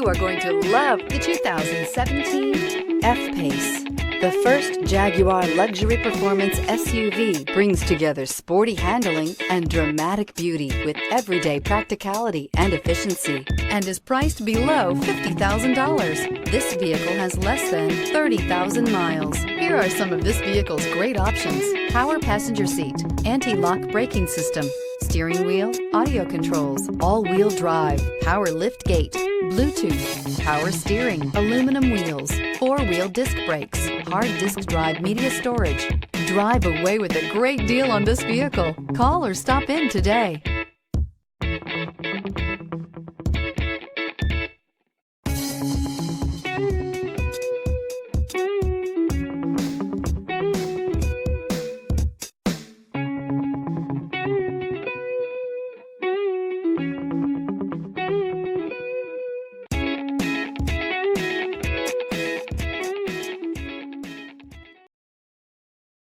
You are going to love the 2017 F-PACE. The first Jaguar luxury performance SUV brings together sporty handling and dramatic beauty with everyday practicality and efficiency, and is priced below $50,000. This vehicle has less than 30,000 miles. Here are some of this vehicle's great options: power passenger seat, anti-lock braking system, steering wheel audio controls, all-wheel drive, power lift gate, Bluetooth, power steering, aluminum wheels, four-wheel disc brakes, hard disk drive media storage. Drive away with a great deal on this vehicle. Call or stop in today.